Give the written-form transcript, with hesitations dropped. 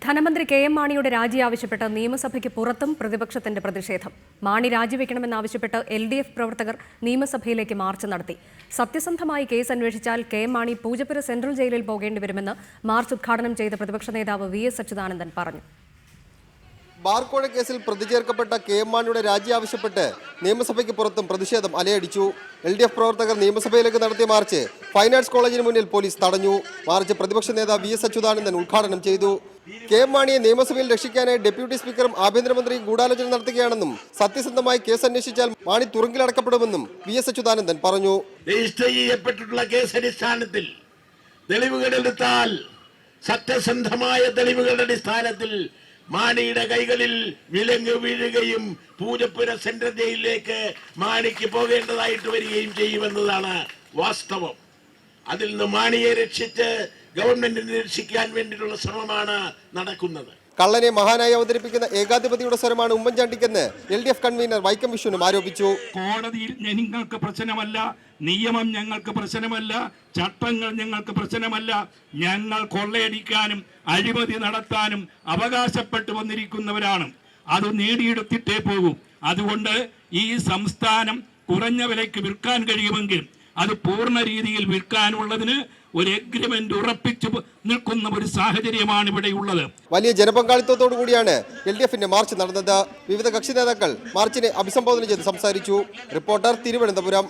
ധനമന്ത്രി കെ.എം. മാണിയുടെ രാജി ആവശ്യപ്പെട്ട് നിയമസഭയ്ക്ക് പുറത്തും പ്രതിപക്ഷത്തിന്റെ പ്രതിഷേധം. മാണി രാജിവെക്കണമെന്നാവശ്യപ്പെട്ട് LDF പ്രവർത്തകർ നിയമസഭയിലേക്ക് മാർച്ച് നടത്തി. സത്യസന്ധമായി കേസ് അന്വേഷിച്ചാൽ കെ.എം. മാണി പൂജപ്പുര സെൻട്രൽ ജയിലിൽ പോകേണ്ടിവരുമെന്ന് മാർച്ച് ഉദ്ഘാടനം ചെയ്ത പ്രതിപക്ഷ നേതാവ് VS അച്യുതാനന്ദൻ പറഞ്ഞു. ബാർക്കോഴ കേസിൽ പ്രതി ചേർക്കപ്പെട്ട കെ.എം. മാണിയുടെ രാജി ആവശ്യപ്പെട്ട് നിയമസഭയ്ക്ക് പുറത്തും പ്രതിഷേധം അലയടിച്ചു. LDF പ്രവർത്തകർ നിയമസഭയിലേക്ക് നടത്തിയ മാർച്ച് ഫൈൻ ആർട്സ് കോളേജിന് മുന്നിൽ പോലീസ് തടഞ്ഞു. മാർച്ച് പ്രതിപക്ഷ നേതാവ് VS അച്യുതാനന്ദൻ ഉദ്ഘാടനം ചെയ്തു. കെ.എം. മാണിയെ നിയമസഭയിൽ രക്ഷിക്കാനായി ഡെപ്യൂട്ടി സ്പീക്കറും ആഭ്യന്തരമന്ത്രിയും ഗൂഢാലോചന നടത്തുകയാണെന്നും സത്യസന്ധമായി കേസ് അന്വേഷിച്ചാൽ മാണി തുറുങ്കിലടക്കപ്പെടുമെന്നും VS അച്യുതാനന്ദൻ പറഞ്ഞു. രജിസ്റ്റർ ചെയ്യപ്പെട്ടിട്ടുള്ള കേസ് അടിസ്ഥാനത്തിൽ തെളിവുകളെടുത്താൽ സത്യസന്ധമായ തെളിവുകളുടെ അടിസ്ഥാനത്തിൽ മാണിയുടെ കൈകളിൽ വിലങ്ങ് വീഴുകയും പൂജപ്പുര സെൻട്രൽ ജയിലിലേക്ക് മാണിക്ക് പോകേണ്ടതായിട്ട് വരികയും ചെയ്യുമെന്നതാണ് വാസ്തവം. അതിൽ നിന്ന് മാണിയെ രക്ഷിച്ച് ഗവൺമെന്റിനെ രക്ഷിക്കാൻ വേണ്ടിയിട്ടുള്ള ശ്രമമാണ് നടക്കുന്നത്. കള്ളനെ മഹാനായി അവതരിപ്പിക്കുന്ന ഏകാധിപതിയുടെ സ്വരമാണ് ഉമ്മൻചാണ്ടിക്കെന്ന് LDF കൺവീനർ വൈക്കം വിശ്വനും ആരോപിച്ചു. കോടതിയിൽ ഞങ്ങൾക്ക് പ്രശ്നമല്ല, നിയമം ഞങ്ങൾക്ക് പ്രശ്നമല്ല, ചട്ടങ്ങൾ ഞങ്ങൾക്ക് പ്രശ്നമല്ല. ഞങ്ങൾ കൊള്ളയടിക്കാനും അഴിമതി നടത്താനും അവകാശപ്പെട്ടു വന്നിരിക്കുന്നവരാണ്. അത് നേടിയെടുത്തിട്ടേ പോകും. അതുകൊണ്ട് ഈ സംസ്ഥാനം കുറഞ്ഞ വിലയ്ക്ക് വിൽക്കാൻ കഴിയുമെങ്കിൽ അത് പൂർണ്ണ രീതിയിൽ വിൽക്കാനുള്ളതിന് ഒരു എഗ്രിമെന്റ് ഉറപ്പിച്ചു നിൽക്കുന്ന ഒരു സാഹചര്യമാണ് ഇവിടെയുള്ളത്. വലിയ ജനപങ്കാളിത്തത്തോടു കൂടിയാണ് LDFന്റെ മാർച്ച് നടന്നത്. വിവിധ കക്ഷി നേതാക്കൾ മാർച്ചിനെ അഭിസംബോധന ചെയ്ത് സംസാരിച്ചു. റിപ്പോർട്ടർ തിരുവനന്തപുരം.